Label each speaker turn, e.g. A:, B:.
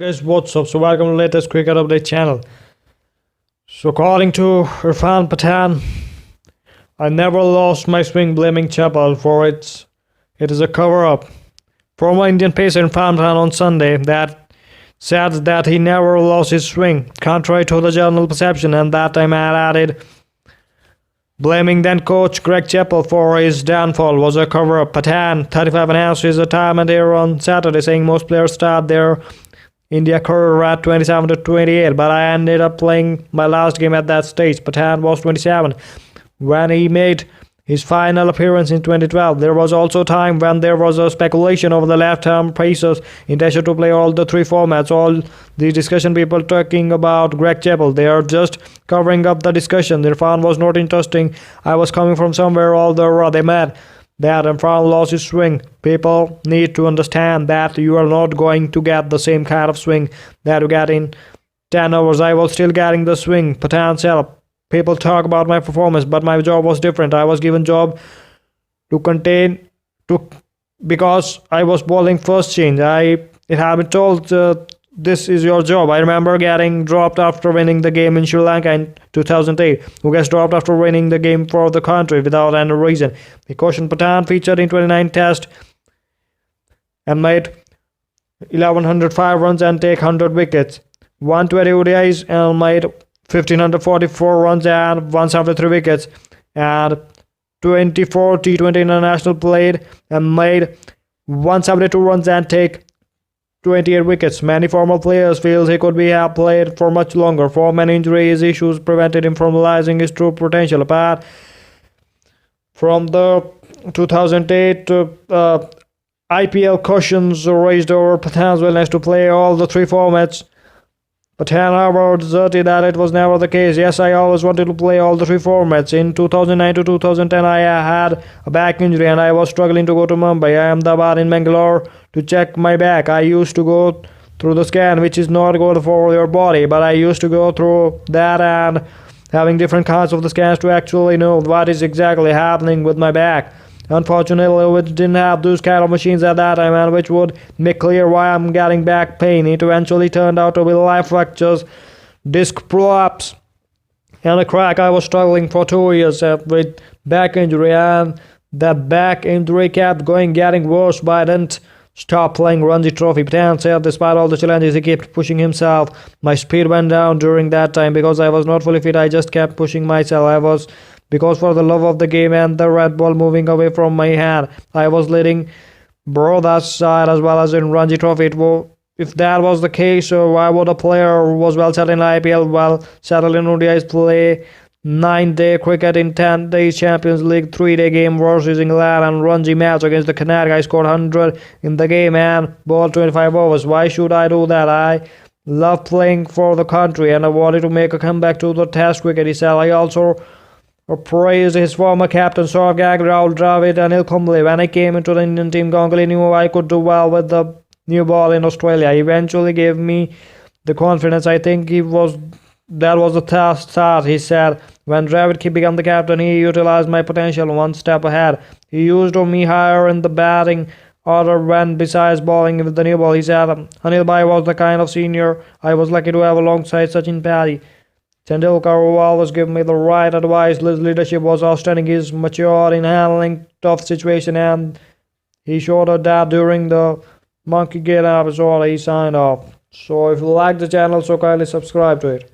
A: Guys, what's up? So welcome to the latest cricket update channel. So according to Irfan Pathan, I never lost my swing, blaming Chappell for it is a cover-up. Former Indian pacer Irfan Pathan on Sunday that said that he never lost his swing, contrary to the general perception, and that time had added blaming then coach Greg Chappell for his downfall was a cover-up. Pathan, 35, announced his retirement here on Saturday, saying most players start their India career at 27 to 28, but I ended up playing my last game at that stage. Pathan was 27 when he made his final appearance in 2012. There was also a time when there was a speculation over the left-arm pacer's intention to play all the three formats. All the discussion people talking about Greg Chappell, they are just covering up the discussion. Irfan was not interesting. I was coming from somewhere, although they met that Irfan lost his swing. People need to understand that you are not going to get the same kind of swing that you get in 10 hours. I was still getting the swing. Pathan said, people talk about my performance, but my job was different. I was given job because I was bowling first change. It had been told this is your job. I remember getting dropped after winning the game in Sri Lanka in 2008. Who gets dropped after winning the game for the country without any reason? The caution Pathan featured in 29 Test and made 1105 runs and take 100 wickets. 120 ODIs and made 1544 runs and 173 wickets. And 24 T20 international played and made 172 runs and take 28 wickets. Many former players feel he could have played for much longer. Form and injuries issues prevented him from realizing his true potential. Apart from the 2008 IPL cautions raised over Pathan's willingness to play all the three formats, Pathan, however, asserted that it was never the case. Yes, I always wanted to play all the three formats. In 2009 to 2010, I had a back injury and I was struggling to go to Mumbai. I am the bar in Bangalore to check my back. I used to go through the scan, which is not good for your body, but I used to go through that and having different kinds of the scans to actually know what is exactly happening with my back. Unfortunately, we didn't have those kind of machines at that time, and which would make clear why I'm getting back pain. It eventually turned out to be life fractures, disc prolapse, and a crack. I was struggling for 2 years with back injury, and that back injury kept getting worse, but I didn't stop playing Ranji Trophy. Pathan said despite all the challenges, he kept pushing himself. My speed went down during that time because I was not fully fit. I just kept pushing myself. Because for the love of the game and the red ball moving away from my hand, I was letting bro that side as well as in Ranji Trophy. If that was the case, why would a player who was well settled in IPL, well settled in ODIs, play 9-day cricket in 10 days Champions League 3-day game versus England and Ranji match against the Carnatic? I scored 100 in the game and bowled 25 overs. Why should I do that? I love playing for the country and I wanted to make a comeback to the Test cricket, he said. I also praised his former captain Saurav Ganguly, Rahul Dravid and Anil Kumble. When I came into the Indian team, Ganguly knew I could do well with the new ball in Australia. He eventually gave me the confidence. I think that was the start, he said. When Dravid became the captain, he utilized my potential one step ahead. He used me higher in the batting order when besides bowling with the new ball, he said. Anil Bhai was the kind of senior I was lucky to have alongside Sachin Paddy. Tendulkar, who always gave me the right advice. His leadership was outstanding. He's mature in handling tough situations, and he showed that during the Monkey Game episode he signed off. So if you like the channel, so kindly subscribe to it.